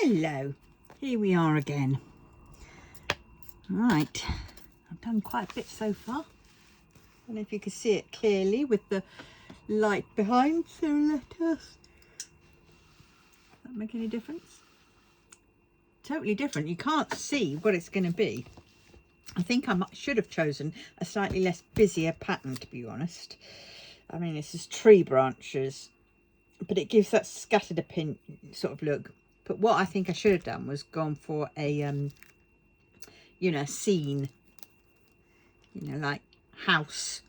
Hello, here we are again. Right, I've done quite a bit so far. I don't know if you can see it clearly with the light behind, so let us. Does that make any difference? Totally different. You can't see what it's going to be. I think I should have chosen a slightly less busier pattern, to be honest. I mean, this is tree branches, but it gives that scattered a pin sort of look. But what I think I should have done was gone for a, you know, scene, you know, like house,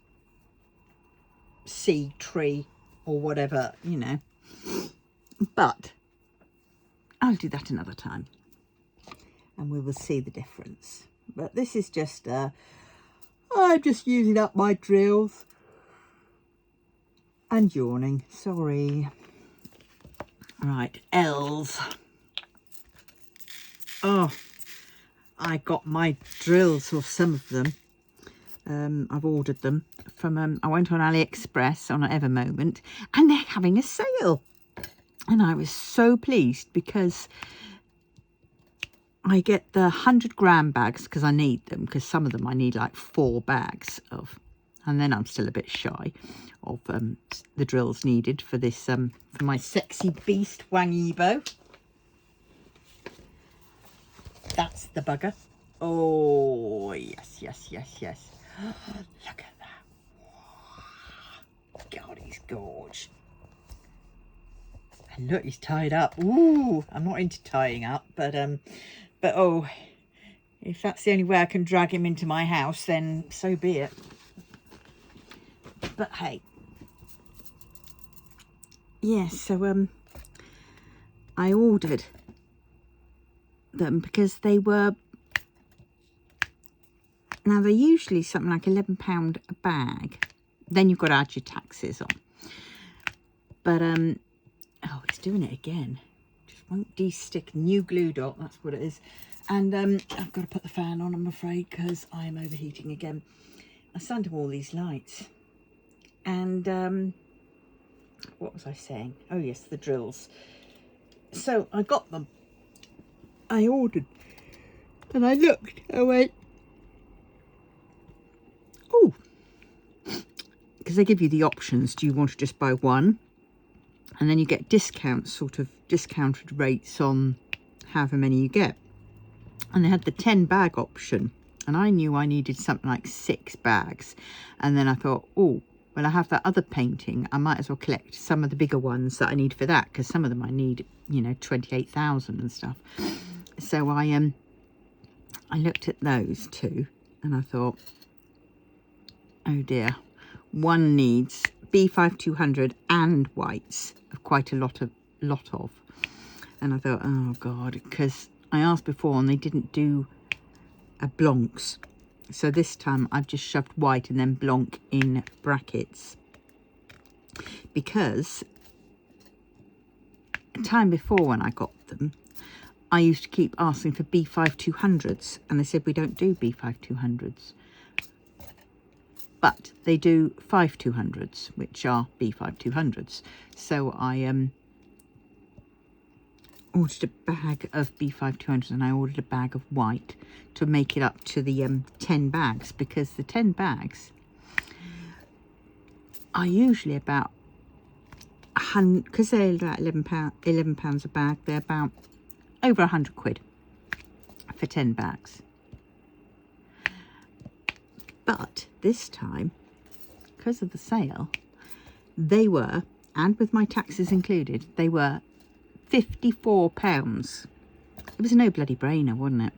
sea, tree, or whatever, you know. But I'll do that another time, and we will see the difference. But this is just, I'm just using up my drills and yawning, sorry. Right, L's. Oh, I got my drills, or some of them. I've ordered them from, I went on AliExpress on Evermoment, and they're having a sale. And I was so pleased because I get the 100-gram bags because I need them, because some of them I need like 4 bags of. And then I'm still a bit shy of the drills needed for this, for my sexy beast wangy bow. That's the bugger. Oh, yes, yes, yes, yes. Look at that. God, he's gorge. And look, he's tied up. Ooh, I'm not into tying up, but oh, if that's the only way I can drag him into my house, then so be it. But hey, yes, so I ordered them because they were, now they're usually something like £11 a bag. Then you've got to add your taxes on. But oh, it's doing it again. Just won't de-stick. New glue dot, that's what it is. And I've got to put the fan on, I'm afraid, because I am overheating again. I sent him all these lights. And what was I saying? Oh yes, the drills. So I got them. I ordered. And I looked. I went, oh. Because they give you the options. Do you want to just buy one? And then you get discounts, sort of discounted rates on however many you get. And they had the 10 bag option. And I knew I needed something like 6 bags. And then I thought, oh, well, I have that other painting. I might as well collect some of the bigger ones that I need for that. Because some of them I need, you know, 28,000 and stuff. So I looked at those two. And I thought, oh dear. One needs B5200 and whites, of quite a lot of. And I thought, oh God, because I asked before and they didn't do a blancs. So this time I've just shoved white and then blanc in brackets. Because the time before when I got them, I used to keep asking for B5200s. And they said, we don't do B5200s. But they do 5200s, which are B5200s. So I ordered a bag of B5200s and I ordered a bag of white to make it up to the 10 bags, because the 10 bags are usually about 100, because they're about £11 a bag, they're about over 100 quid for 10 bags. But this time, because of the sale, they were, and with my taxes included, they were £54. It was no bloody brainer, wasn't it?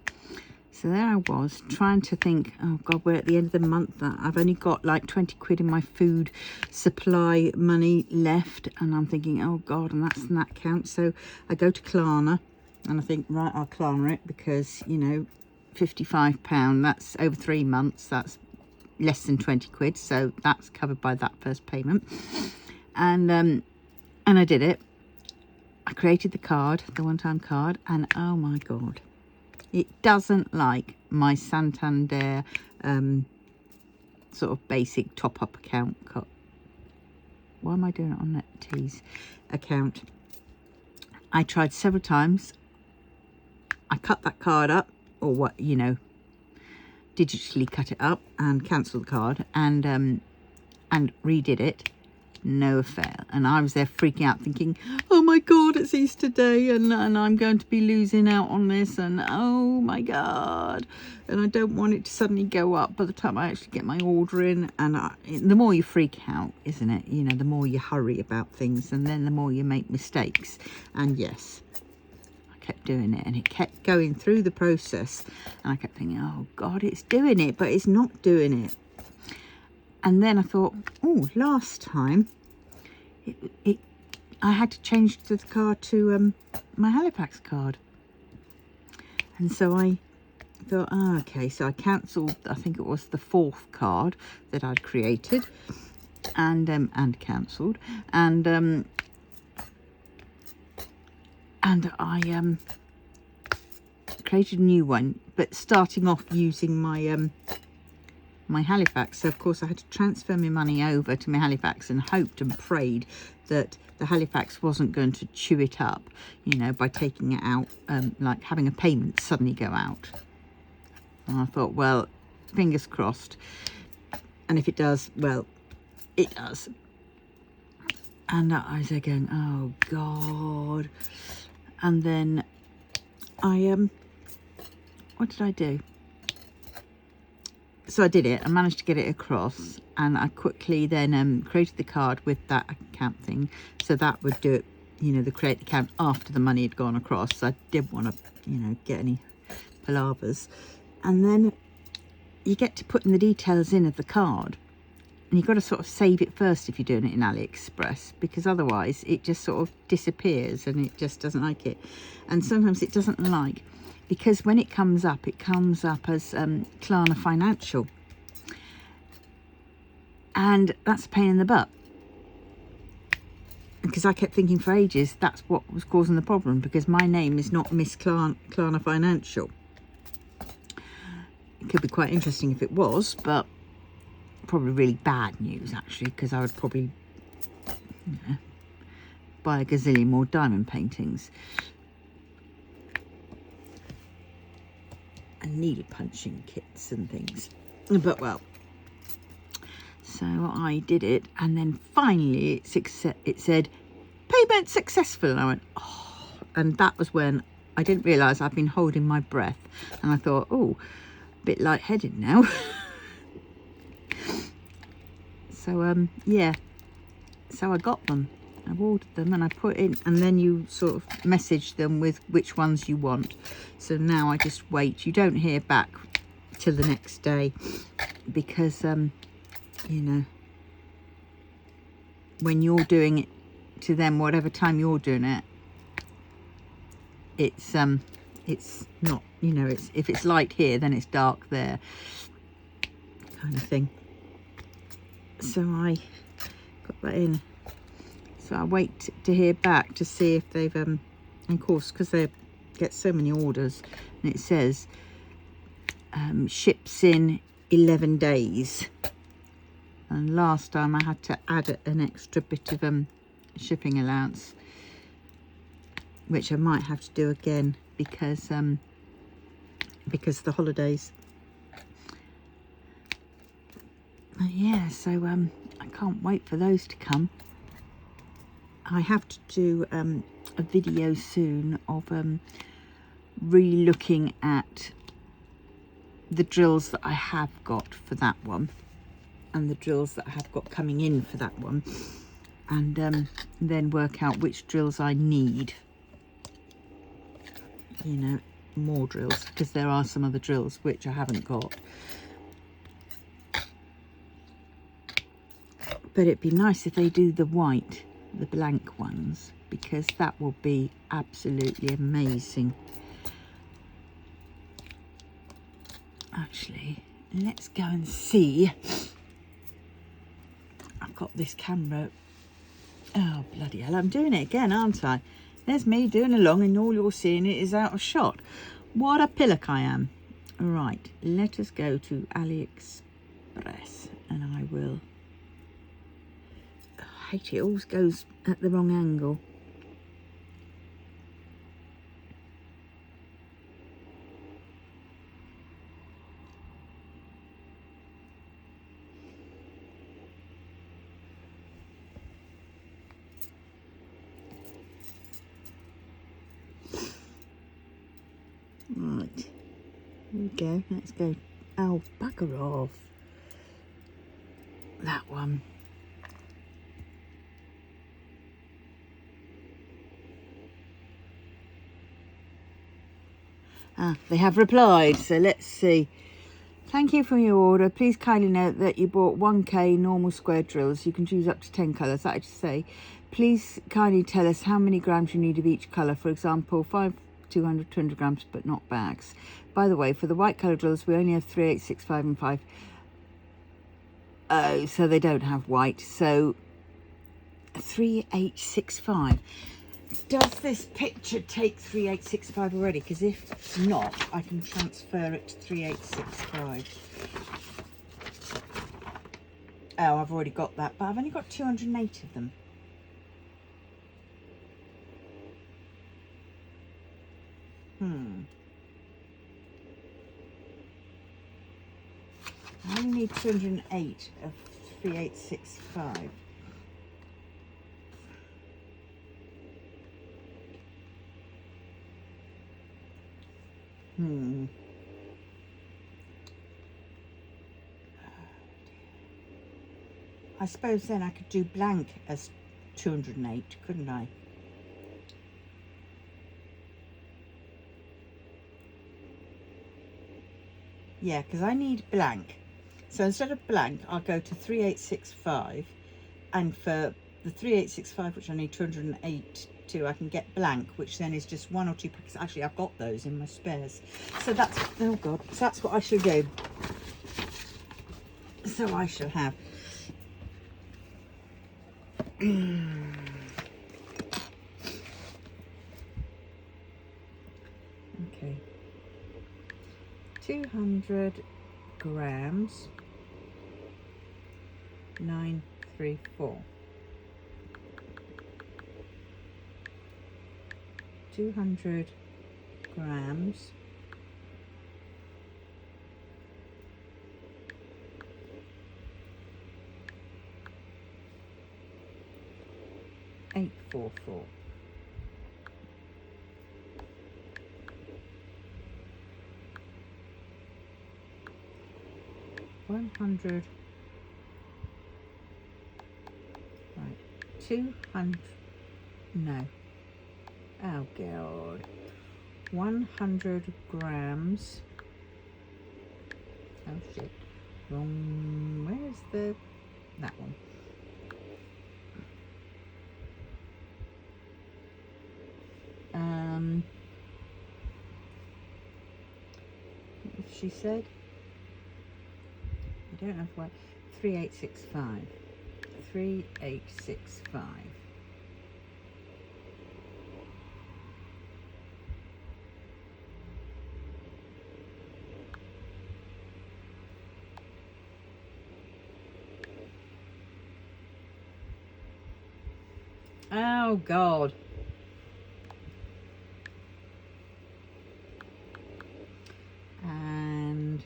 So there I was, trying to think, oh God, we're at the end of the month. I've only got like 20 quid in my food supply money left. And I'm thinking, oh God, and that's in that count. So I go to Klarna and I think, right, I'll Klarna it because, you know, £55, that's over 3 months. That's less than 20 quid. So that's covered by that first payment. And I did it. I created the card, the one-time card, and oh my God, it doesn't like my Santander sort of basic top-up account. Why am I doing it on that T's account? I tried several times. I cut that card up, or what, you know, digitally cut it up and cancelled the card, and redid it. No avail. And I was there freaking out thinking, oh my God, it's Easter Day, and I'm going to be losing out on this, and oh my God, and I don't want it to suddenly go up by the time I actually get my order in. And the more you freak out, isn't it, you know, the more you hurry about things, and then the more you make mistakes. And yes, I kept doing it, and it kept going through the process, and I kept thinking, oh God, it's doing it, but it's not doing it. And then I thought, oh, last time I had to change the card to my Halifax card. And so I thought, oh, okay, so I cancelled, I think it was the 4th card that I'd created and cancelled. And I created a new one, but starting off using my my Halifax. So of course I had to transfer my money over to my Halifax, and hoped and prayed that the Halifax wasn't going to chew it up, you know, by taking it out, like having a payment suddenly go out. And I thought, well, fingers crossed, and if it does, well, it does. And I was there going, oh God. And then I what did I do? So I did it. I managed to get it across, and I quickly then created the card with that account thing, so that would do it, you know, the create the account after the money had gone across. So I didn't want to, you know, get any palavers. And then you get to putting the details in of the card, and you've got to sort of save it first if you're doing it in AliExpress, because otherwise it just sort of disappears and it just doesn't like it. And sometimes it doesn't like, because when it comes up as Klarna Financial, and that's a pain in the butt, because I kept thinking for ages that's what was causing the problem, because my name is not Miss Klarna Financial. It could be quite interesting if it was, but probably really bad news actually, because I would probably, you know, buy a gazillion more diamond paintings and needle punching kits and things. But well, so I did it, and then finally it said payment successful, and I went, oh. And that was when I didn't realise I'd been holding my breath, and I thought, oh, a bit lightheaded now. So yeah, so I got them, I ordered them, and I put in, and then you sort of message them with which ones you want. So now I just wait. You don't hear back till the next day, because you know, when you're doing it to them, whatever time you're doing it, it's not, you know, it's, if it's light here then it's dark there, kind of thing. So I got that in. So I wait to hear back to see if they've and of course, because they get so many orders, and it says ships in 11 days. And last time I had to add an extra bit of shipping allowance, which I might have to do again because of the holidays. Yeah, so I can't wait for those to come. I have to do a video soon of really looking at the drills that I have got for that one, and the drills that I have got coming in for that one, and then work out which drills I need, you know, more drills, because there are some other drills which I haven't got. But it'd be nice if they do the white, the blank ones, because that will be absolutely amazing. Actually, let's go and see. I've got this camera. Oh, bloody hell, I'm doing it again, aren't I? There's me doing along, and all you're seeing it is out of shot. What a pillock I am. Right, let us go to AliExpress, and I will... I hate it, always goes at the wrong angle. Right, here we go. Let's go. Oh, bugger off. That one. Ah, they have replied, so let's see. Thank you for your order. Please kindly note that you bought 1K normal square drills. You can choose up to 10 colours. That is to say, please kindly tell us how many grams you need of each colour. For example, 200, 200 grams, but not bags. By the way, for the white colour drills, we only have 3, 8, 6, 5 and 5. Oh, so they don't have white. So 3865. Does this picture take 3865 already? Because if not, I can transfer it to 3865. Oh, I've already got that, but I've only got 208 of them. I only need 208 of 3865. I suppose then I could do blank as 208, couldn't I? Yeah, because I need blank. So instead of blank, I'll go to 3865. And for the 3865, which I need 208 to, I can get blank, which then is just 1 or 2 packets. Actually, I've got those in my spares. So that's, oh God, so that's what I shall do. So I shall have. Okay. 200 grams, 934. 200 grams, 844. 100. Right, 200. No. Oh God. 100 grams. Oh shit. Wrong. Where's the, that one? What she said? I don't know what. 3865. 3865. Oh God. And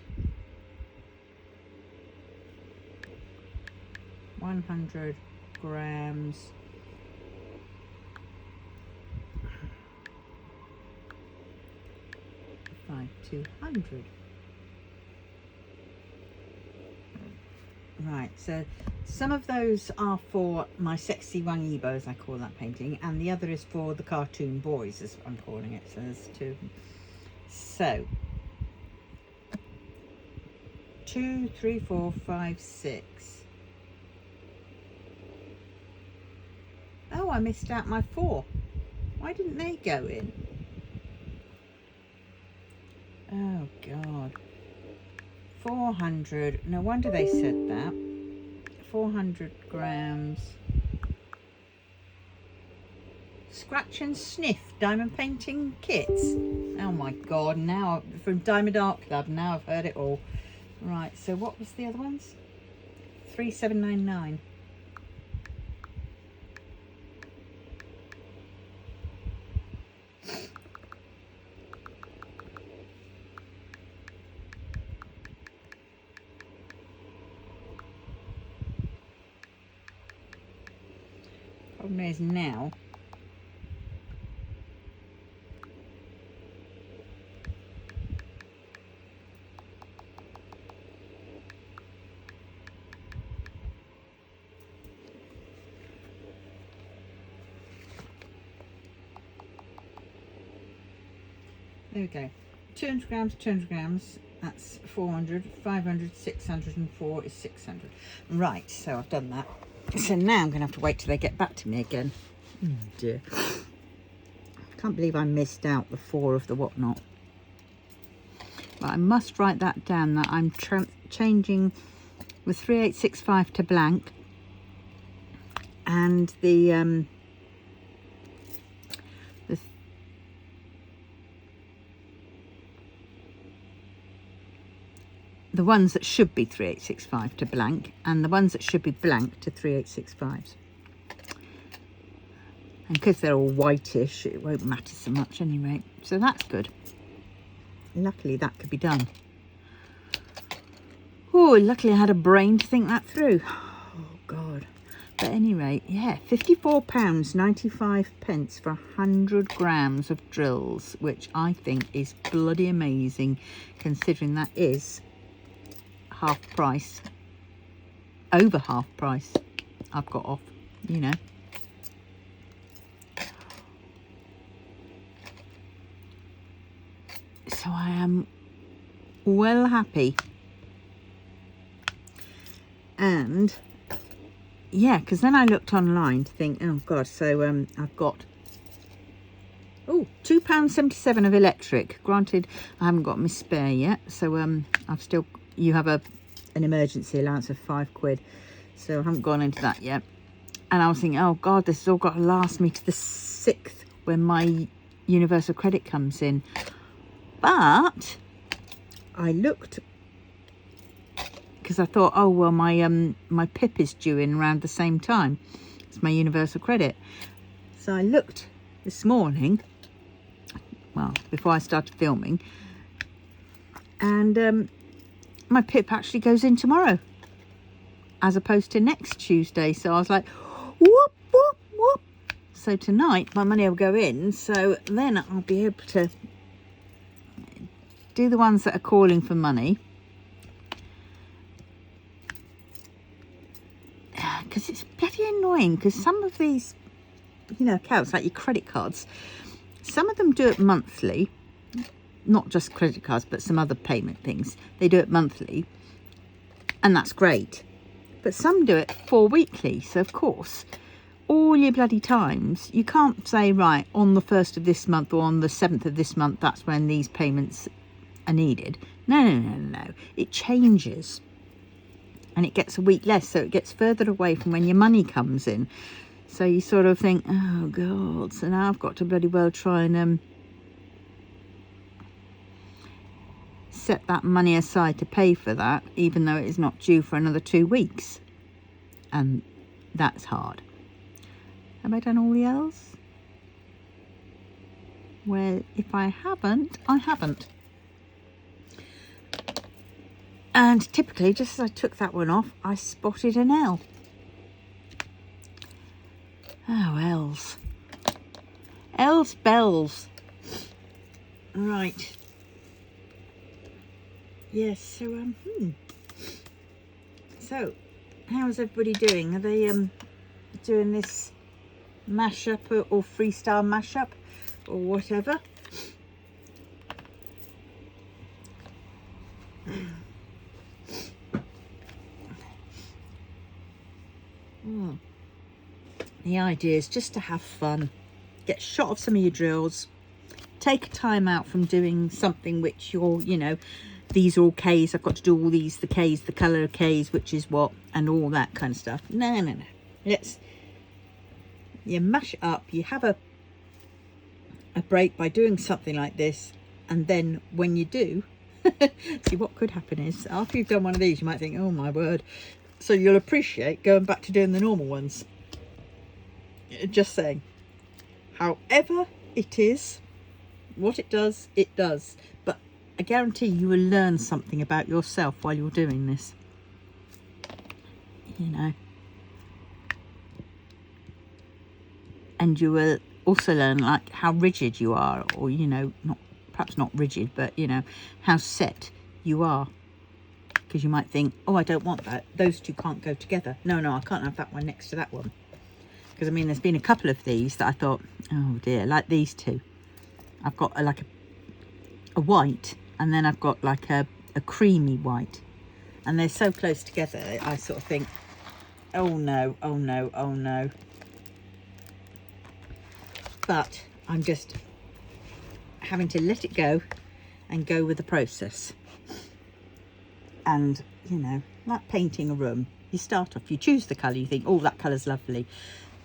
100 grams. By 200. Right, so some of those are for my sexy Wangibo, as I call that painting, and the other is for the cartoon boys, as I'm calling it. So there's 2 of them. So 2, 3, 4, 5, 6. Oh, I missed out my 4. Why didn't they go in? Oh God. 400. No wonder they said that. 400 grams. Scratch and Sniff diamond painting kits. Oh my God, now from Diamond Art Club, now I've heard it all. Right, so what was the other ones? 3799. Problem is now There we go. 200 grams, 200 grams. That's 400, 500, 604 is 600. Right, so I've done that. So now I'm going to have to wait till they get back to me again. Oh dear. Can't believe I missed out the 4 of the whatnot. But I must write that down, that I'm changing the 3865 to blank, and the ones that should be 3865 to blank, and the ones that should be blank to 3865s. And because they're all whitish, it won't matter so much anyway. So that's good. Luckily that could be done. Oh, luckily I had a brain to think that through. Oh God. But at any rate, yeah, £54.95 for 100 grams of drills, which I think is bloody amazing, considering that is half price, over half price I've got off, you know. So I am well happy. And yeah, because then I looked online to think, oh God, so I've got £2.77 of electric. Granted, I haven't got my spare yet, so I've still, you have an emergency allowance of £5, so I haven't gone into that yet. And I was thinking, oh God, this has all got to last me to the 6th when my universal credit comes in. But I looked, because I thought, oh well, my PIP is due in around the same time as my universal credit. So I looked this morning, well, before I started filming, and my PIP actually goes in tomorrow as opposed to next Tuesday. So I was like, whoop, whoop, whoop. So tonight my money will go in, so then I'll be able to do the ones that are calling for money, because it's bloody annoying, because some of these, you know, accounts like your credit cards, some of them do it monthly, not just credit cards but some other payment things, they do it monthly, and that's great, but some do it 4 weekly. So of course all your bloody times you can't say, right, on the 1st of this month or on the 7th of this month, that's when these payments are needed. No, it changes, and it gets a week less, so it gets further away from when your money comes in. So you sort of think, oh God, so now I've got to bloody well try and set that money aside to pay for that, even though it is not due for another 2 weeks, and that's hard. Have I done all the else? Well, if I haven't, I haven't. And typically, just as I took that one off, I spotted an L. Oh, L's. L's bells. Right. Yes, so, So, how's everybody doing? Are they, doing this mashup or freestyle mashup or whatever? The idea is just to have fun, get shot of some of your drills, take time out from doing something which you're, you know, these are all K's, I've got to do all these, the K's, the colour of K's, which is what, and all that kind of stuff. No. You mash it up, you have a break by doing something like this, and then when you do, see, what could happen is, after you've done one of these, you might think, oh my word, so you'll appreciate going back to doing the normal ones. Just saying. However it is, what it does, but I guarantee you will learn something about yourself while you're doing this, you know, and you will also learn like how rigid you are, or, you know, perhaps not rigid, but, you know, how set you are, because you might think, oh, I don't want that, those two can't go together. No, I can't have that one next to that one. Because, I mean, there's been a couple of these that I thought, oh dear, like these two. I've got a white, and then I've got like a creamy white, and they're so close together I sort of think, oh no, oh no, oh no. But I'm just having to let it go and go with the process. And you know, like painting a room, you start off, you choose the colour, you think, oh, that colour's lovely,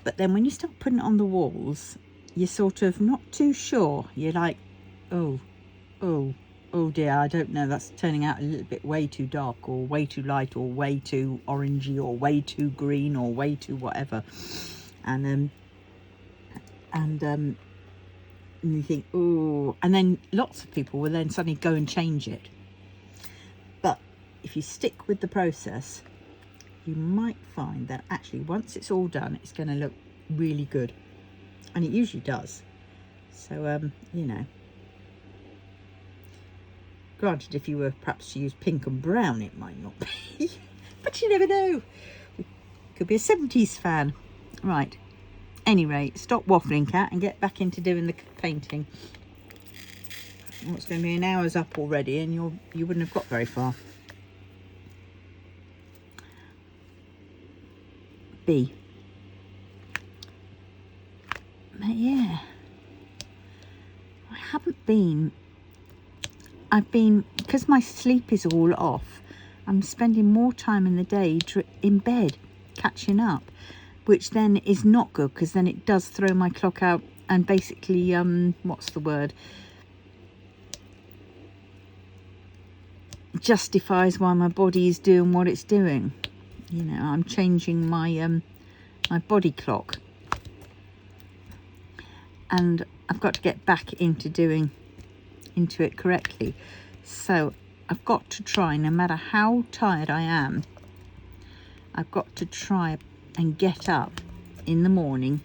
but then when you start putting it on the walls, you're sort of not too sure. You're like, oh dear, I don't know, that's turning out a little bit way too dark, or way too light, or way too orangey, or way too green, or way too whatever. And you think, oh, and then lots of people will then suddenly go and change it. But if you stick with the process, you might find that actually once it's all done, it's going to look really good, and it usually does. So you know, granted, if you were perhaps to use pink and brown, it might not be, but you never know. Could be a 70s fan. Right, anyway, stop waffling, Cat, and get back into doing the painting. Well, it's going to be an hour's up already, and you wouldn't have got very far. B. But yeah, I've been, because my sleep is all off, I'm spending more time in the day in bed catching up, which then is not good, because then it does throw my clock out and basically what's the word, justifies why my body is doing what it's doing. You know, I'm changing my my body clock, and I've got to get back into it correctly. So I've got to try, no matter how tired I am, I've got to try and get up in the morning,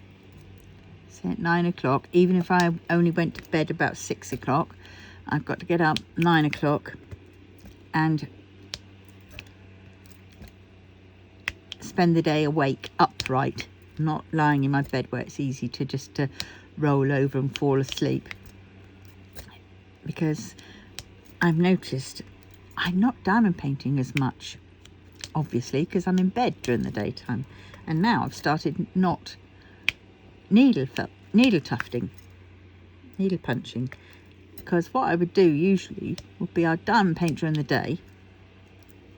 say at 9 o'clock. Even if I only went to bed about 6 o'clock, I've got to get up 9 o'clock and spend the day awake, upright, not lying in my bed where it's easy to just roll over and fall asleep. Because I've noticed I'm not diamond painting as much, obviously, because I'm in bed during the daytime, and now I've started not needle punching, because what I would do usually would be I'd diamond paint during the day,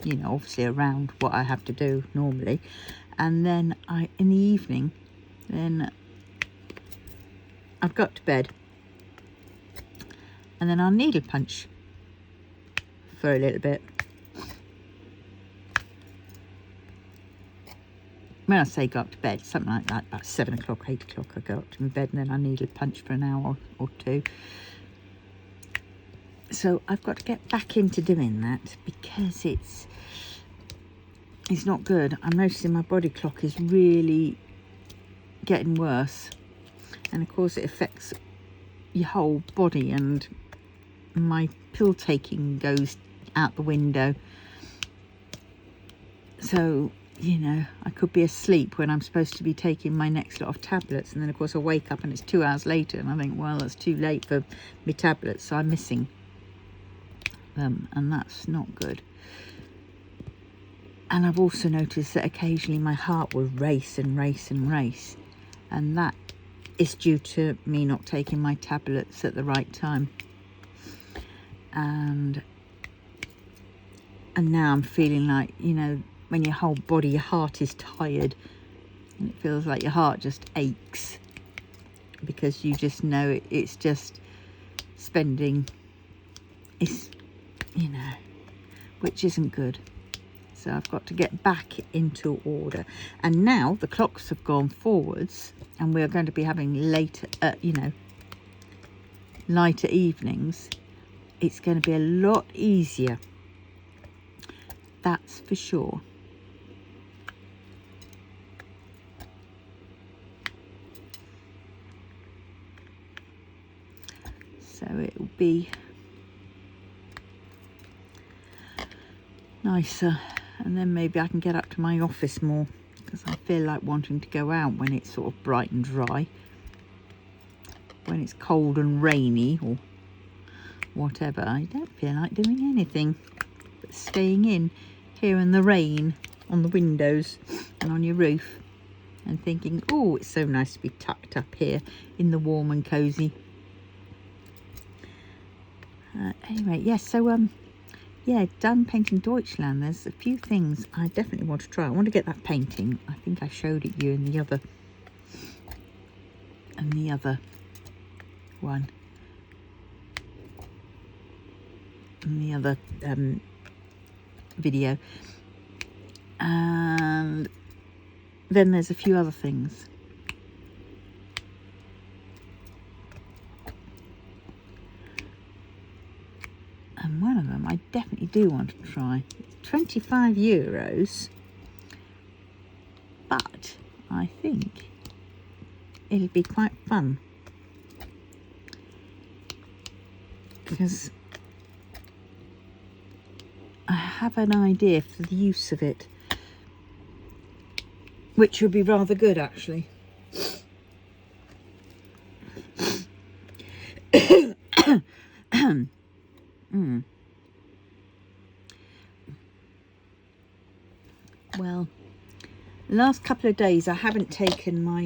you know, obviously around what I have to do normally, and then in the evening, then I've got to bed, and then I'll needle punch for a little bit. When I say go up to bed, something like that, about 7 o'clock, 8 o'clock, I go up to my bed, and then I needle punch for an hour or two. So I've got to get back into doing that, because it's not good. I'm noticing my body clock is really getting worse, and of course it affects your whole body, and my pill taking goes out the window. So, you know, I could be asleep when I'm supposed to be taking my next lot of tablets, and then of course I wake up and it's 2 hours later, and I think, well, that's too late for my tablets, so I'm missing them, and that's not good. And I've also noticed that occasionally my heart will race and race and race, and that is due to me not taking my tablets at the right time. And now I'm feeling like, you know, when your whole body, your heart is tired, and it feels like your heart just aches, because you just know it's just spending, it's, you know, which isn't good. So I've got to get back into order. And now the clocks have gone forwards, and we're going to be having later, you know, lighter evenings. It's going to be a lot easier, that's for sure. So it will be nicer, and then maybe I can get up to my office more, because I feel like wanting to go out when it's sort of bright and dry. When it's cold and rainy, or whatever. I don't feel like doing anything but staying in here in the rain on the windows and on your roof and thinking, oh, it's so nice to be tucked up here in the warm and cozy. Anyway, yes, so yeah, done painting Deutschland. There's a few things I definitely want to try. I want to get that painting. I think I showed it you in the other one, in the other video. And then there's a few other things. And one of them I definitely do want to try. It's 25 euros, but I think it'll be quite fun because I have an idea for the use of it, which would be rather good actually. Well, the last couple of days I haven't taken my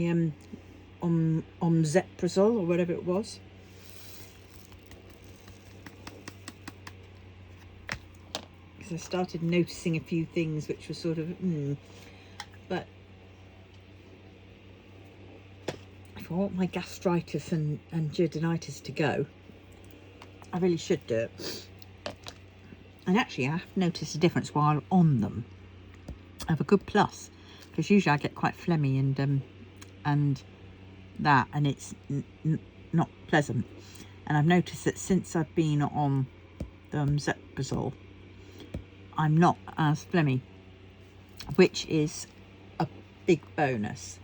omeprazole or whatever it was. Because I started noticing a few things which were sort of, but if I want my gastritis and duodenitis to go, I really should do it. And actually I have noticed a difference while on them. I have a good plus, because usually I get quite phlegmy and it's not pleasant. And I've noticed that since I've been on the omeprazole, I'm not as phlegmy, which is a big bonus.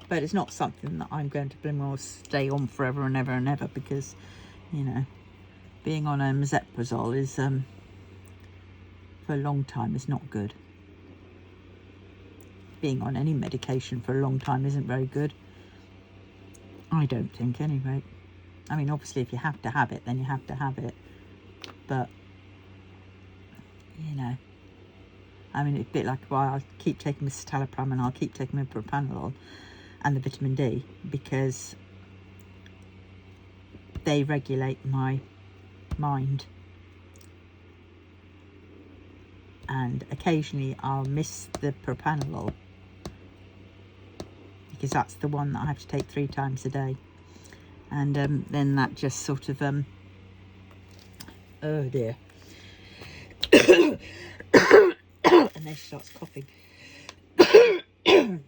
But it's not something that I'm going to blimey stay on forever and ever and ever, because, you know, being on omeprazole is for a long time is not good. Being on any medication for a long time isn't very good. I don't think, anyway. I mean, obviously, if you have to have it, then you have to have it. But, you know, I mean, it's a bit like, well, I'll keep taking my citalopram and I'll keep taking my propranolol and the vitamin D, because they regulate my mind. And occasionally I'll miss the propranolol, because that's the one that I have to take 3 times a day. And then that just sort of, oh dear. And then she starts coughing. Because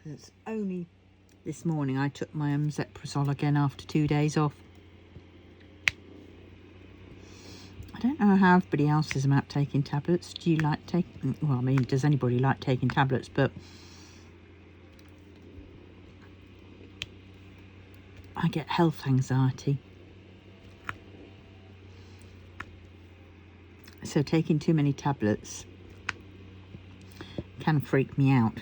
it's only this morning I took my omeprazole again after 2 days off. I don't know how everybody else is about taking tablets. Do you like taking, well, I mean, does anybody like taking tablets? But I get health anxiety. So taking too many tablets can freak me out.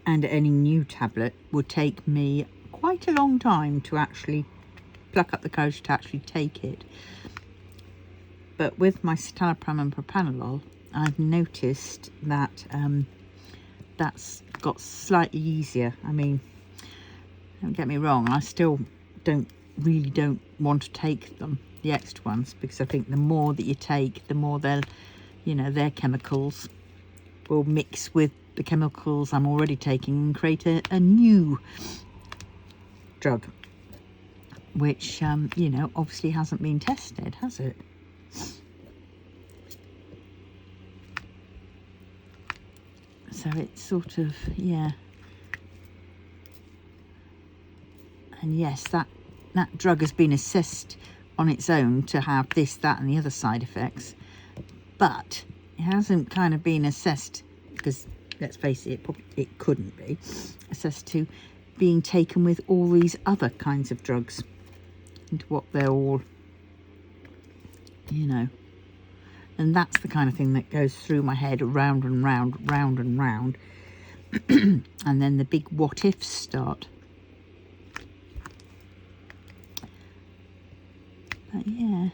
And any new tablet would take me quite a long time to actually pluck up the courage to actually take it. But with my citalopram and propranolol, I've noticed that that's got slightly easier. I mean, don't get me wrong, I still don't want to take them, the extra ones, because I think the more that you take, the more they'll, you know, their chemicals will mix with the chemicals I'm already taking and create a new drug, which you know, obviously hasn't been tested, has it? So it's sort of, yeah. And yes, that drug has been assessed on its own to have this, that and the other side effects, but it hasn't kind of been assessed, because let's face it, it couldn't be assessed to being taken with all these other kinds of drugs, and what they're all, you know. And that's the kind of thing that goes through my head round and round, round and round. And then the big what ifs start. But yeah.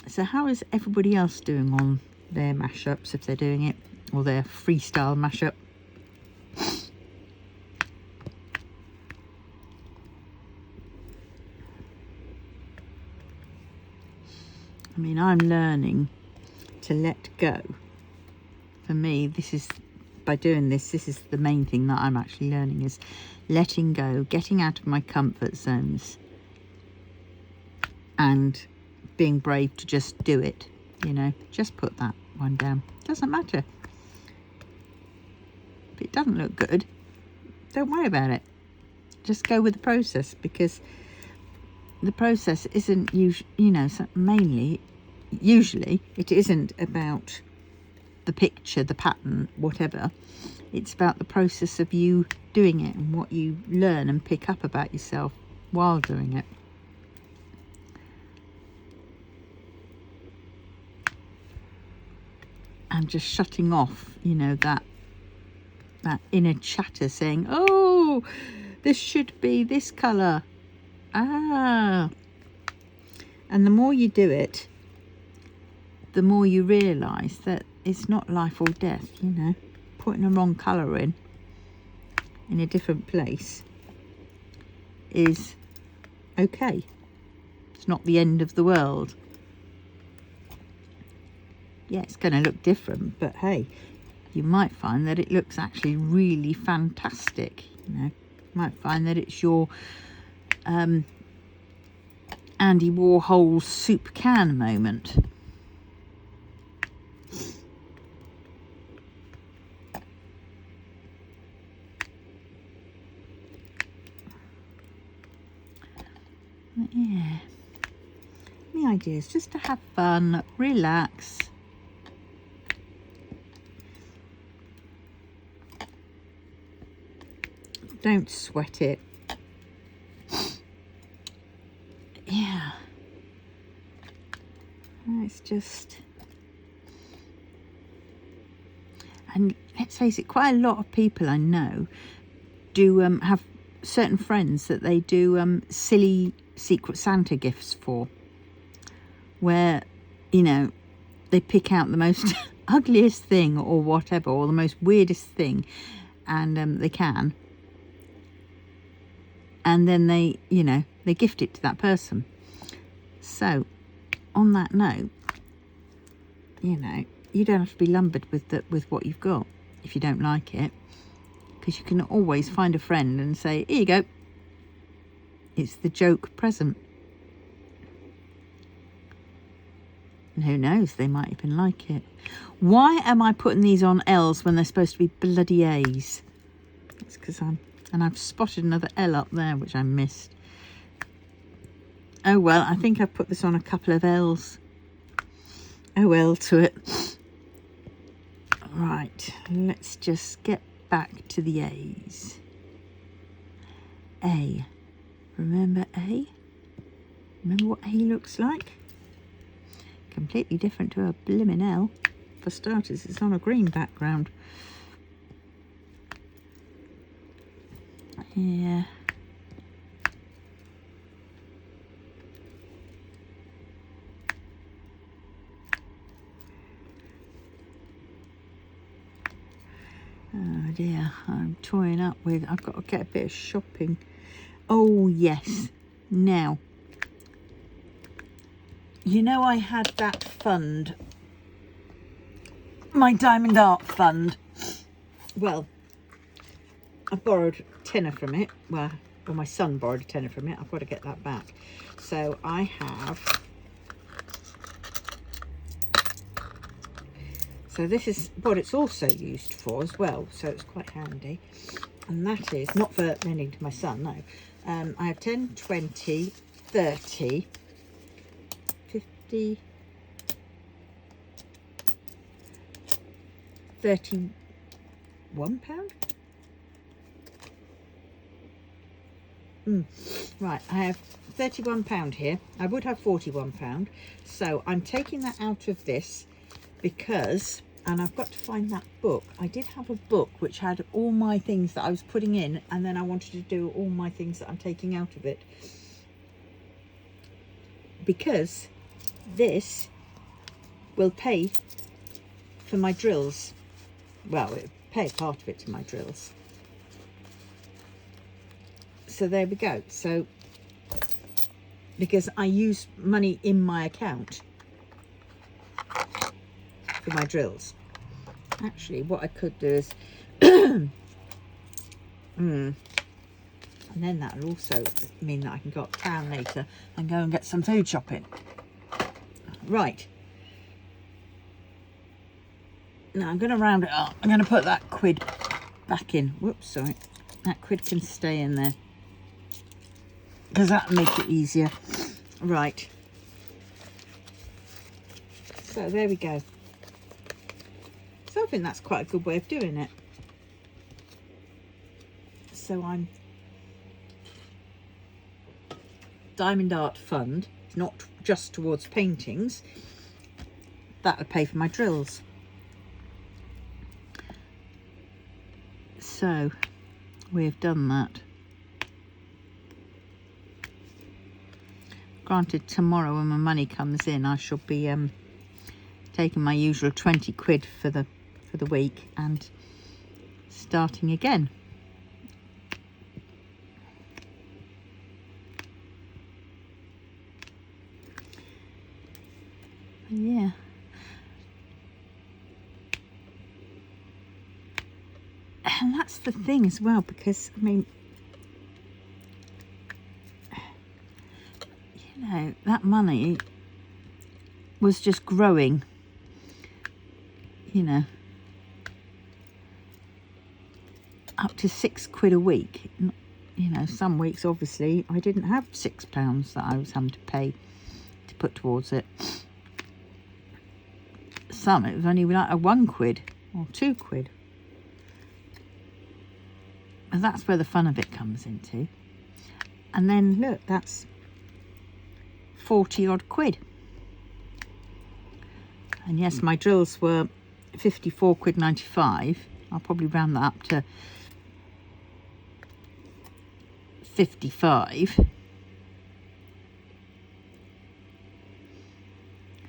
So how is everybody else doing on their mashups, if they're doing it, or their freestyle mashup? I mean, I'm learning to let go. For me, this is, by doing this, this is the main thing that I'm actually learning, is letting go, getting out of my comfort zones, and being brave to just do it. You know, just put that one down. Doesn't matter. If it doesn't look good, don't worry about it. Just go with the process, because the process isn't usually it isn't about the picture, the pattern, whatever. It's about the process of you doing it and what you learn and pick up about yourself while doing it. And just shutting off, you know, that inner chatter saying, oh, this should be this colour. Ah. And the more you do it, the more you realise that it's not life or death, you know. Putting a wrong colour in a different place is okay. It's not the end of the world. Yeah, it's going to look different, but hey, you might find that it looks actually really fantastic. You know, you might find that it's your Andy Warhol soup can moment. But yeah, the idea is just to have fun, relax. Don't sweat it. Yeah. It's just... And let's face it, quite a lot of people I know do have certain friends that they do silly Secret Santa gifts for, where, you know, they pick out the most ugliest thing or whatever, or the most weirdest thing, and they can, and then they, you know, they gift it to that person. So on that note, you know, you don't have to be lumbered with what you've got if you don't like it, because you can always find a friend and say, here you go, it's the joke present. And who knows, they might even like it. Why am I putting these on L's when they're supposed to be bloody A's? It's because and I've spotted another L up there, which I missed. Oh well, I think I've put this on a couple of L's. Oh well to it. Right, let's just get back to the A's. A. Remember A? Remember what A looks like? Completely different to a blimmin' L. For starters, it's on a green background. Yeah. Oh dear, I'm toying up with, I've got to get a bit of shopping. Oh yes, now, you know, I had that fund, my diamond art fund. Well, I borrowed a tenner from it. Well, my son borrowed a tenner from it. I've got to get that back. So I have, so this is what it's also used for as well. So it's quite handy. And that is, not for lending to my son, no. I have 10, 20, 30, 50, 31 pound. Right, I have 31 pound here. I would have 41 pound. So I'm taking that out of this because, and I've got to find that book. I did have a book which had all my things that I was putting in, and then I wanted to do all my things that I'm taking out of it, because this will pay for my drills. Well, it'll pay part of it to my drills. So there we go. So because I use money in my account for my drills. Actually, what I could do is and then that'll also mean that I can go uptown later and go and get some food shopping. Right, now I'm going to round it up. I'm going to put that quid back in. Whoops, sorry. That quid can stay in there because that'll make it easier. Right, so there we go. So I think that's quite a good way of doing it. So I'm Diamond Art Fund, not just towards paintings. That would pay for my drills. So we've done that. Granted, tomorrow when my money comes in, I shall be taking my usual 20 quid for the week and starting again. Yeah. And that's the thing as well, because I mean, you know, that money was just growing, you know, up to £6 a week. You know, some weeks obviously I didn't have £6 that I was having to pay to put towards it. Some it was only like a £1 or £2. And that's where the fun of it comes into. And then look, that's 40 odd quid. And yes, my drills were £54.95. I'll probably round that up to 55.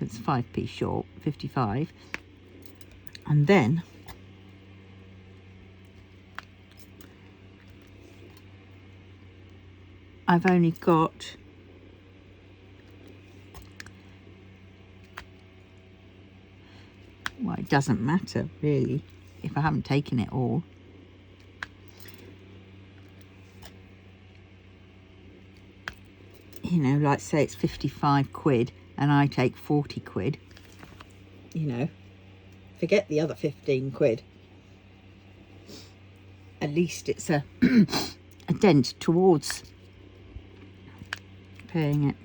It's 5p short, 55. And then I've only got well, it doesn't matter really if I haven't taken it all. You know, like say it's 55 quid and I take 40 quid, you know, forget the other 15 quid. At least it's a a dent towards paying it.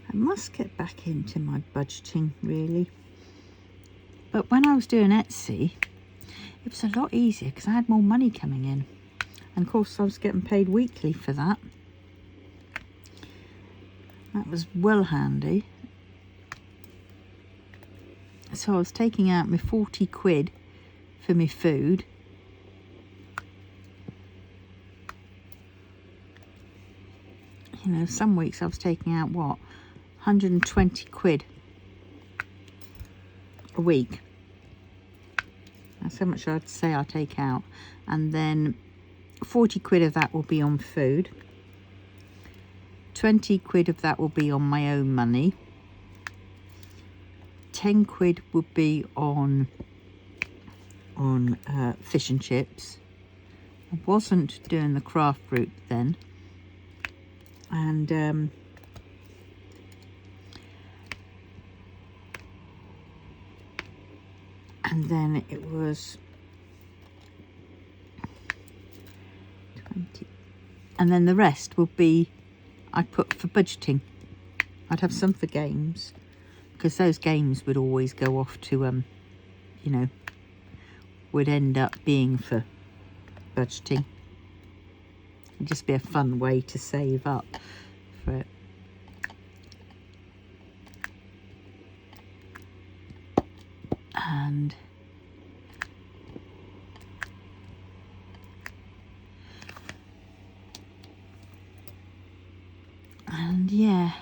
I must get back into my budgeting really, but when I was doing Etsy it was a lot easier because I had more money coming in, and of course I was getting paid weekly for that. That was well handy. So I was taking out my 40 quid for my food, you know, some weeks I was taking out what, 120 quid a week. That's how much I'd say I take out. And then 40 quid of that will be on food. 20 quid of that will be on my own money. 10 quid would be on fish and chips. I wasn't doing the craft route then. And then it was 20, and then the rest will be I'd put for budgeting. I'd have some for games, because those games would always go off to, you know, would end up being for budgeting. It'd just be a fun way to save up for it. And yeah,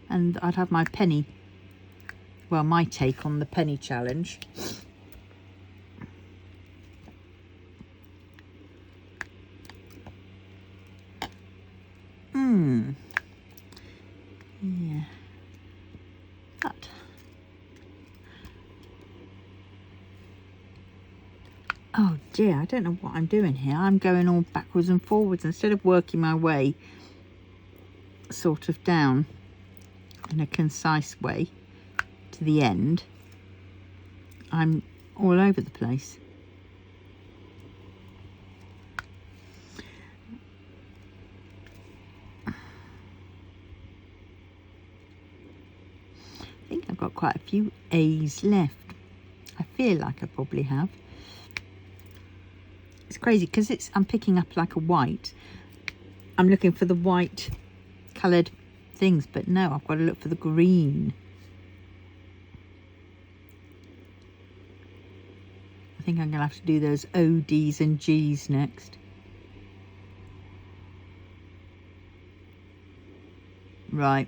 and I'd have my penny, well, my take on the penny challenge. Yeah. But oh dear, I don't know what I'm doing here. I'm going all backwards and forwards instead of working my way sort of down in a concise way to the end. I'm all over the place. I think I've got quite a few A's left. I feel like I probably have. It's crazy because I'm picking up like a white. I'm looking for the white coloured things, but no, I've got to look for the green. I think I'm going to have to do those O, D's and G's next. Right,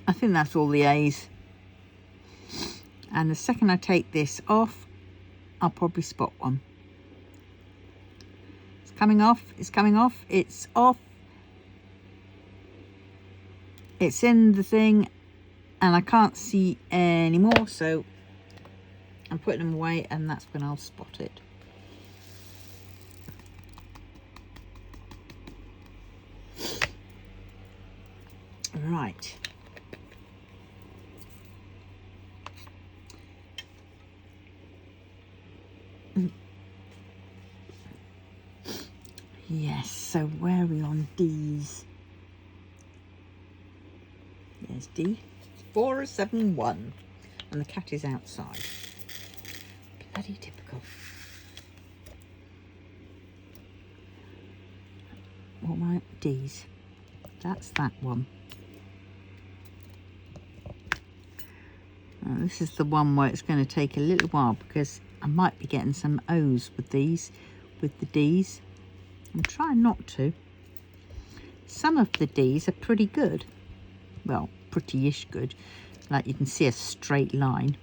I think that's all the A's. And the second I take this off, I'll probably spot one. It's coming off, it's coming off, it's off. It's in the thing and I can't see any more, so I'm putting them away and that's when I'll spot it. Right. Yes, so where are we on D's? There's D. 471. And the cat is outside. Bloody typical. What am I? D's. That's that one. Now, this is the one where it's going to take a little while because I might be getting some O's with these, with the D's. I'm trying not to. Some of the D's are pretty good. Well, pretty-ish good. Like you can see a straight line.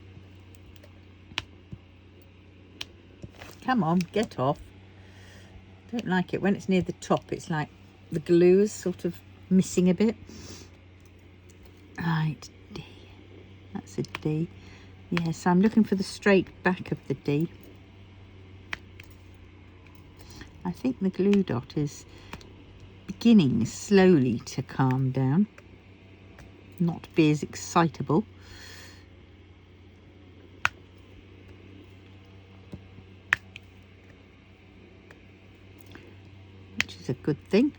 Come on, get off. Don't like it. When it's near the top, it's like the glue is sort of missing a bit. Right, D. That's a D. Yeah, so I'm looking for the straight back of the D. I think the glue dot is beginning slowly to calm down, not to be as excitable. Which is a good thing.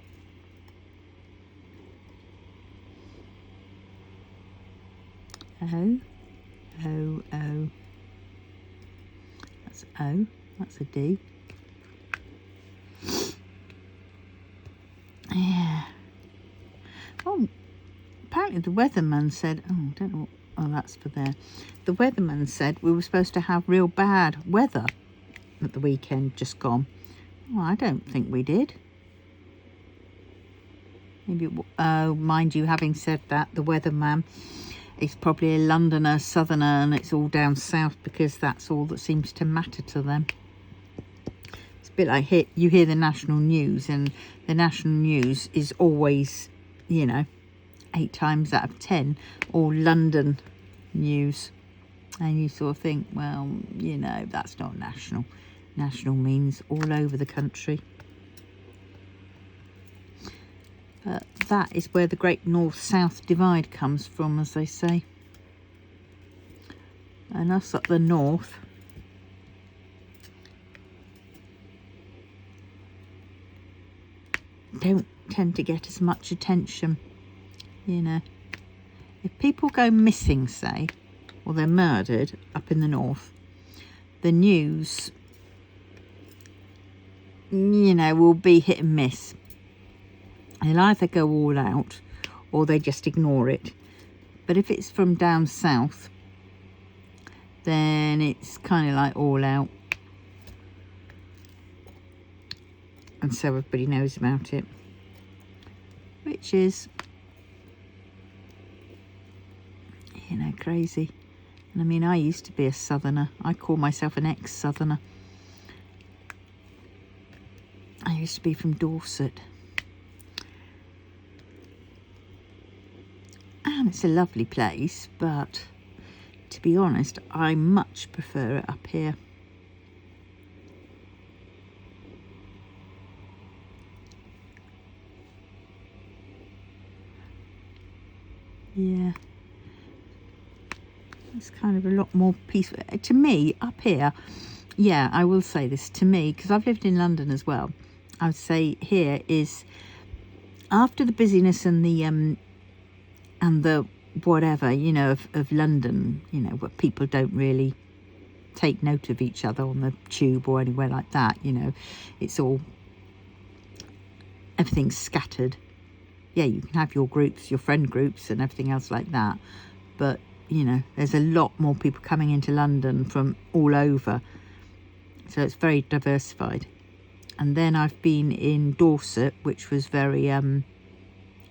O, O, O. That's O, that's a D. Yeah. Oh, apparently the weatherman said, oh, I don't know what, oh, that's for there. The weatherman said we were supposed to have real bad weather at the weekend just gone. Well, I don't think we did. Maybe, mind you, having said that, the weatherman is probably a Londoner, southerner, and it's all down south because that's all that seems to matter to them. It's a bit like you hear the national news, and the national news is always, you know, 8 times out of 10 all London news, and you sort of think, well, you know, that's not national. National means all over the country. But that is where the great north-south divide comes from, as they say. And us up the north, don't tend to get as much attention, you know. If people go missing, say, or they're murdered up in the north, the news, you know, will be hit and miss. They'll either go all out or they just ignore it. But if it's from down south, then it's kind of like all out. And so everybody knows about it. Which is, you know, crazy. And I mean, I used to be a southerner. I call myself an ex-southerner. I used to be from Dorset. And it's a lovely place, but to be honest, I much prefer it up here. Yeah. It's kind of a lot more peaceful. To me, up here, yeah, I will say this, to me, because I've lived in London as well, I would say here is, after the busyness and the whatever, you know, of London, you know, where people don't really take note of each other on the tube or anywhere like that, you know, it's all, everything's scattered. Yeah, you can have your groups, your friend groups and everything else like that, but you know, there's a lot more people coming into London from all over, so it's very diversified. And then I've been in Dorset, which was very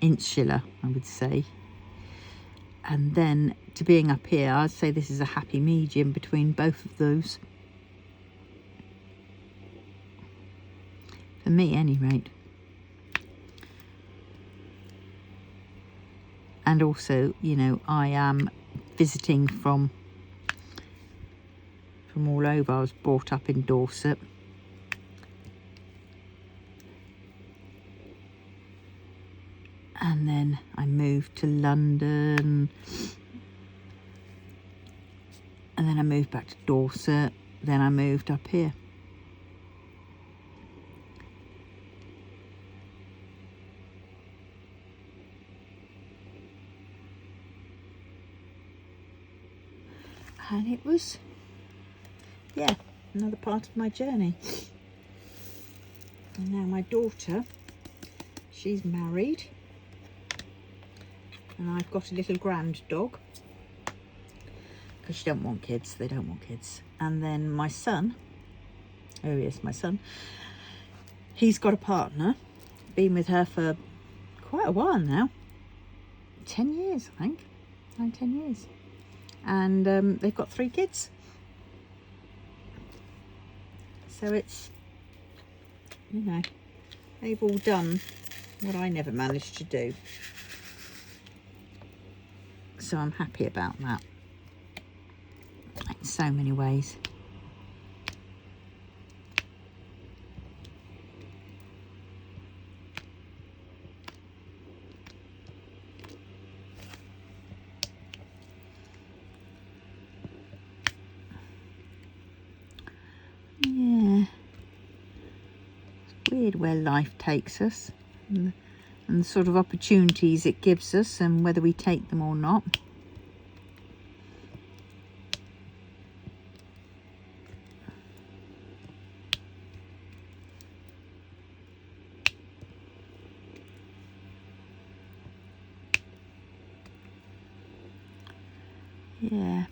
insular, I would say. And then to being up here, I'd say this is a happy medium between both of those. For me, at any rate. And also, you know, I am visiting from all over. I was brought up in Dorset. And then I moved to London. And then I moved back to Dorset. Then I moved up here. And it was, yeah, another part of my journey. And now my daughter, she's married. And I've got a little grand dog. Because she don't want kids, they don't want kids. And then my son, oh yes, my son, he's got a partner. Been with her for quite a while now. 10 years, I think. 9-10 years. And they've got 3 kids. So it's, you know, they've all done what I never managed to do. So I'm happy about that in so many ways. Yeah, it's weird where life takes us and the sort of opportunities it gives us and whether we take them or not. Yeah.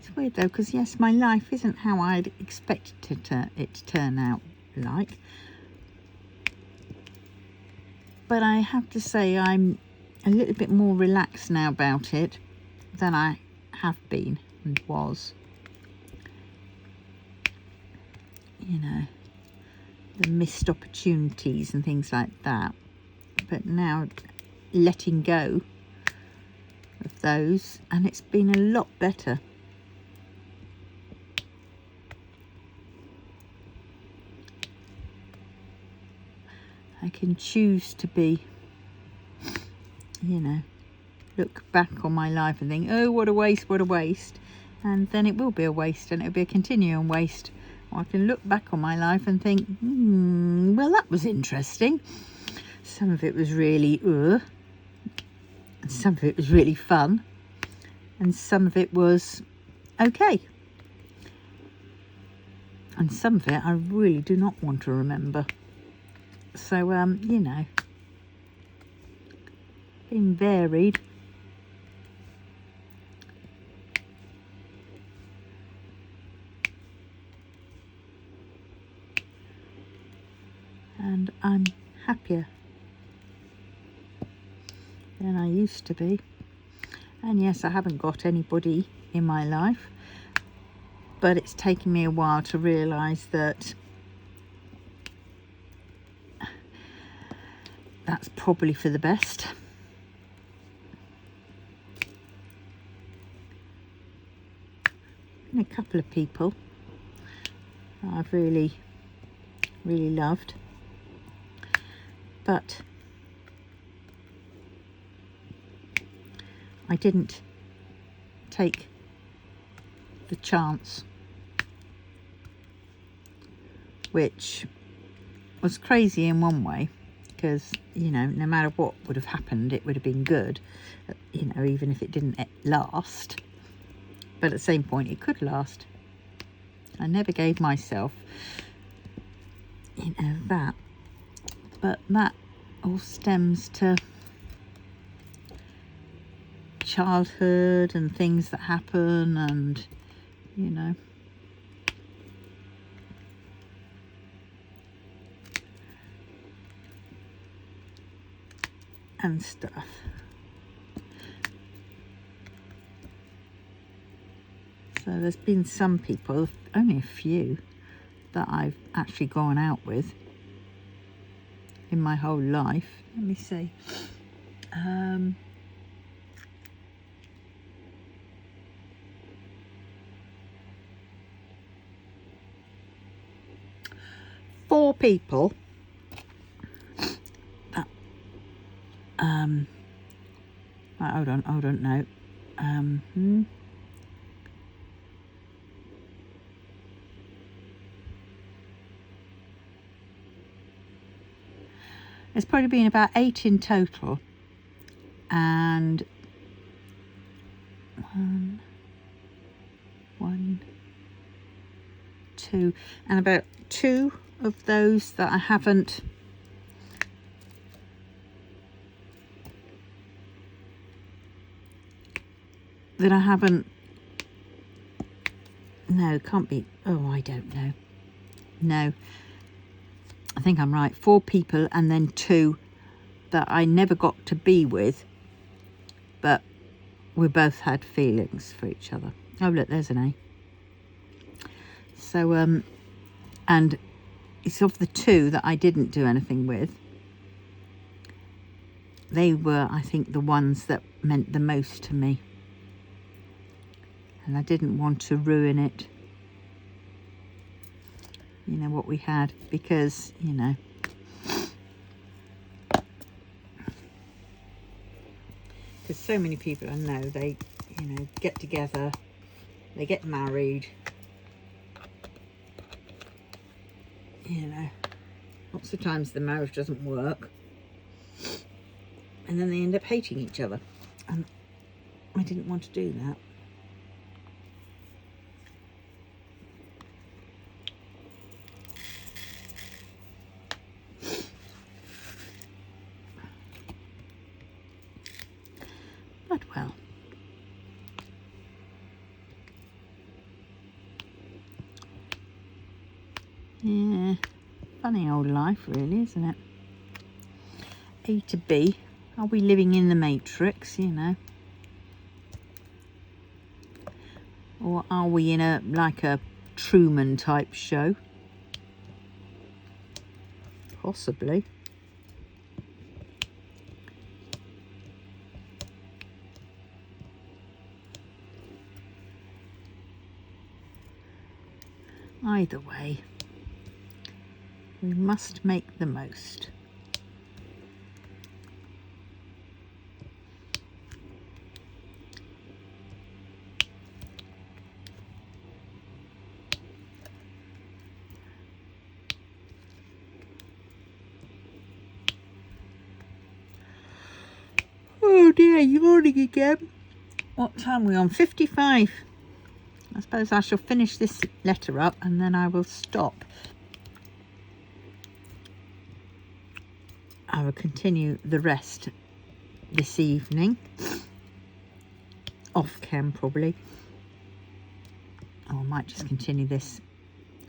It's weird though, because yes, my life isn't how I'd expected it to turn out like. But I have to say I'm a little bit more relaxed now about it than I have been and was. You know, the missed opportunities and things like that. But now letting go of those, and it's been a lot better. I can choose to be, you know, look back on my life and think, oh, what a waste, what a waste. And then it will be a waste, and it'll be a continuing waste I can look back on my life and think, well, that was interesting. Some of it was really, and some of it was really fun, and some of it was okay. And some of it I really do not want to remember. So, you know, being varied. And I'm happier than I used to be. And yes, I haven't got anybody in my life, but it's taken me a while to realise that that's probably for the best. And a couple of people I've really loved, but I didn't take the chance, which was crazy in one way, because, you know, no matter what would have happened, it would have been good, you know, even if it didn't last. But at the same point, it could last. I never gave myself, you know, that. But that all stems to childhood and things that happen, and, you know, and stuff. So there's been some people, only a few, that I've actually gone out with in my whole life. Let me see. 4 people that, hold on, no. There's probably been about 8 in total, and one, 2, and about 2 of those that I haven't no, can't be, oh, I don't know. No, I think I'm right. 4 people, and then 2 that I never got to be with, but we both had feelings for each other. Oh, look, there's an A. So, and it's of the 2 that I didn't do anything with. They were, I think, the ones that meant the most to me. And I didn't want to ruin it, you know, what we had, because, you know, because so many people I know, they, you know, get together, they get married, you know, lots of times the marriage doesn't work, and then they end up hating each other, and I didn't want to do that. But well, yeah, funny old life really, isn't it? A to B. Are we living in the Matrix, you know? Or are we in a, like a Truman type show? Possibly. Either way, we must make the most. dear, yawning again. What time are we on? 55. I suppose I shall finish this letter up and then I will stop. I will continue the rest this evening. Off cam probably. Or I might just continue this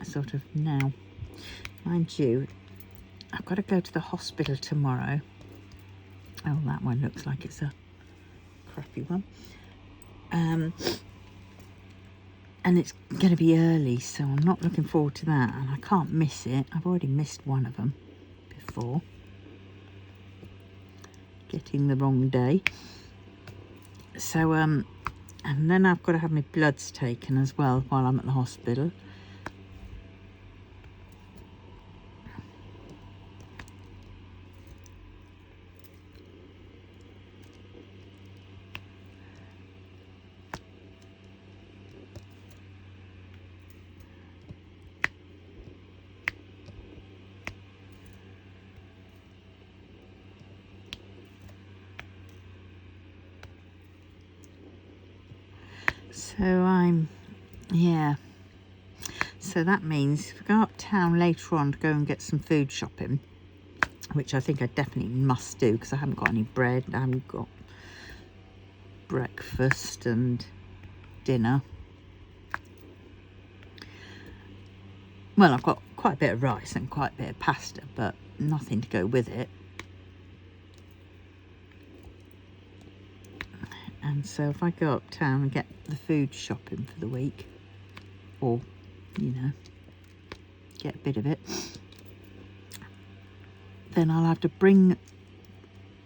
sort of now. Mind you, I've got to go to the hospital tomorrow. Oh, that one looks like it's a crappy one. And it's going to be early, so I'm not looking forward to that. And I can't miss it. I've already missed one of them before. Getting the wrong day. So, and then I've got to have my bloods taken as well while I'm at the hospital. So yeah. So that means if I go uptown later on to go and get some food shopping, which I think I definitely must do because I haven't got any bread, I haven't got breakfast and dinner. Well, I've got quite a bit of rice and quite a bit of pasta, but nothing to go with it. And so if I go uptown and get the food shopping for the week, or, you know, get a bit of it, then I'll have to bring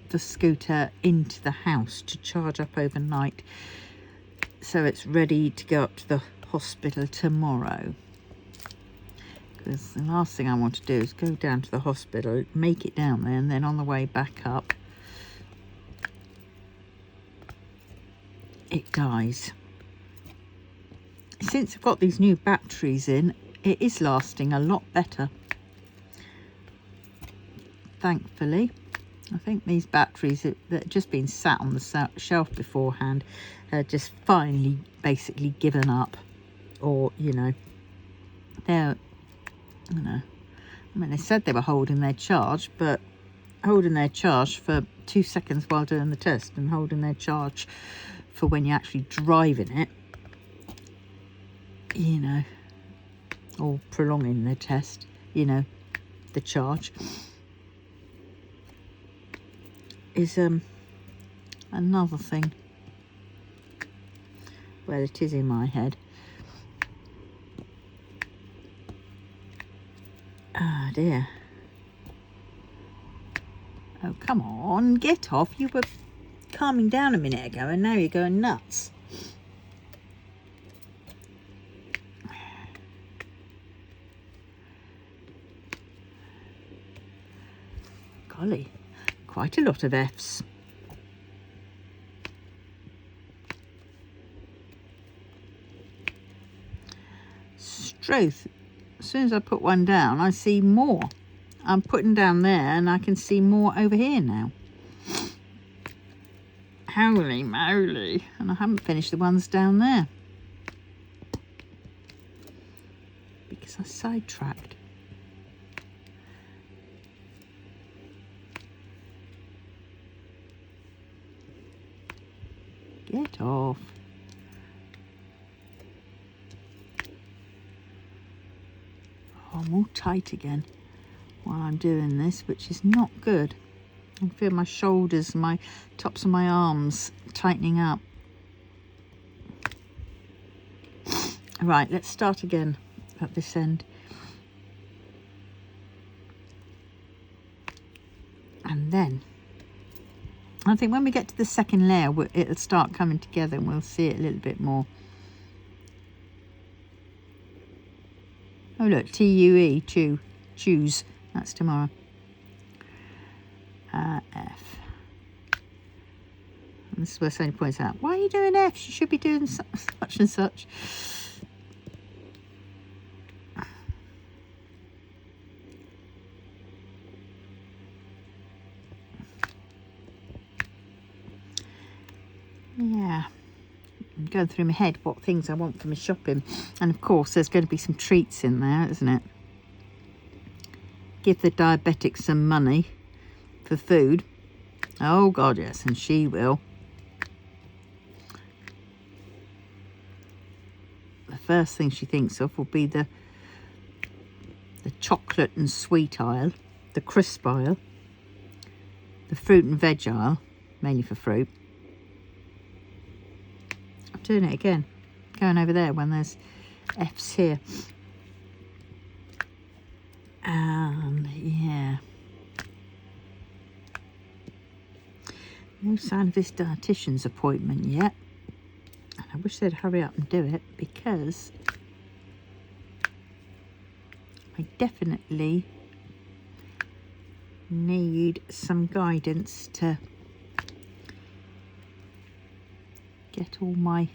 the scooter into the house to charge up overnight so it's ready to go up to the hospital tomorrow. Because the last thing I want to do is go down to the hospital, make it down there, and then on the way back up, it dies. Since I've got these new batteries in, it is lasting a lot better. Thankfully. I think these batteries that had just been sat on the shelf beforehand had just finally basically given up. Or, you know, they're, you know, I mean, they said they were holding their charge, but holding their charge for 2 seconds while doing the test and holding their charge for when you're actually driving it, you know, or prolonging the test, you know, the charge, is another thing. Well, it is in my head. Ah, dear. Oh, come on, get off. You were calming down a minute ago and now you're going nuts. Golly, quite a lot of F's. Stroth, as soon as I put one down, I see more. I'm putting down there and I can see more over here now. Holy moly. And I haven't finished the ones down there because I sidetracked. Get off. Oh, I'm all tight again while I'm doing this, which is not good. I can feel my shoulders, my tops of my arms tightening up. Right, let's start again at this end. And then, I think when we get to the second layer, it'll start coming together and we'll see it a little bit more. Oh look, T-U-E, choose. That's tomorrow. F. And this is where Sonia points out, why are you doing F? You should be doing such and such. going through my head what things I want for my shopping. And of course, there's going to be some treats in there, isn't it? Give the diabetic some money for food. Oh God, yes, and she will. The first thing she thinks of will be the chocolate and sweet aisle, the crisp aisle, the fruit and veg aisle, mainly for fruit. I'm doing it again, going over there when there's F's here. And yeah, no sign of this dietitian's appointment yet. And I wish they'd hurry up and do it, because I definitely need some guidance to get all my,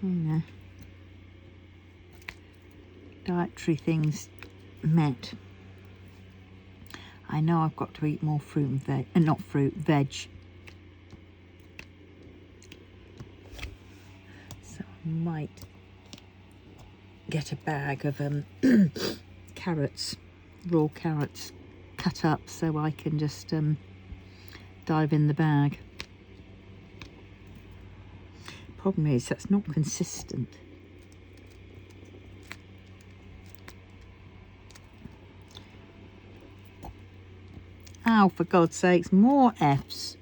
you know, dietary things met. I know I've got to eat more fruit and veg, not fruit, veg. So I might get a bag of carrots, raw carrots, cut up, so I can just dive in the bag. Problem is, that's not consistent. Oh, for God's sakes, more F's.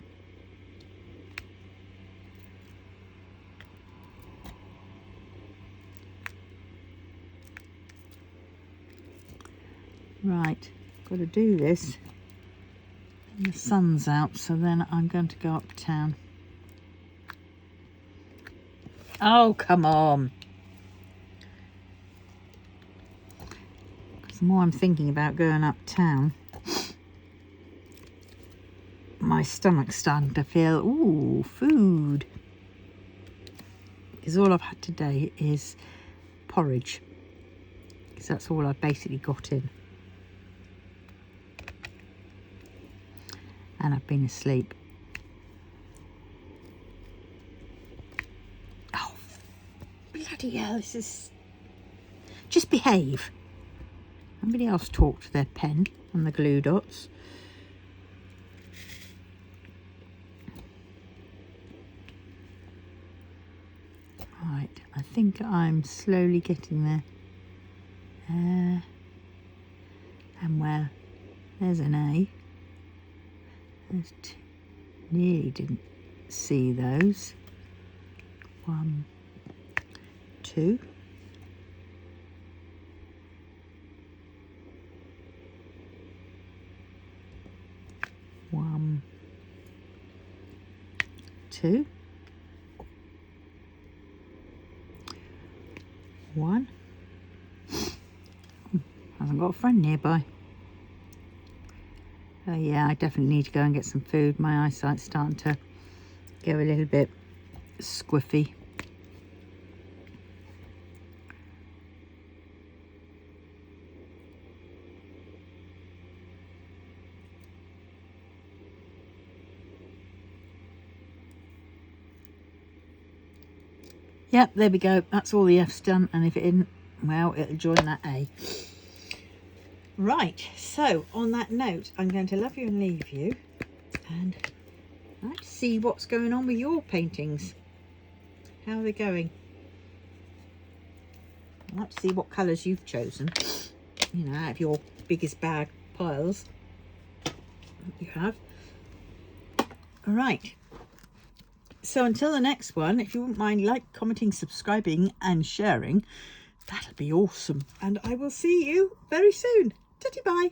Right, got to do this. And the sun's out, so then I'm going to go uptown. Oh, come on. Because the more I'm thinking about going uptown, my stomach's starting to feel, ooh, food. Because all I've had today is porridge. Because that's all I've basically got in. And I've been asleep. Oh, bloody hell, this is... Just behave. Somebody else talk to their pen and the glue dots. Right, I think I'm slowly getting there. And well, there's an A. There's two. Nearly didn't see those. 1, 2. One, 2. 1. Hasn't got a friend nearby. Oh yeah, I definitely need to go and get some food. My eyesight's starting to go a little bit squiffy. Yep, there we go. That's all the F's done. And if it isn't, well, it'll join that A. Right, so on that note, I'm going to love you and leave you. And I'd like to see what's going on with your paintings. How are they going? I'd like to see what colours you've chosen. You know, out of your biggest bag piles that you have. All right. So until the next one, if you wouldn't mind commenting, subscribing and sharing, that'll be awesome. And I will see you very soon. Bye.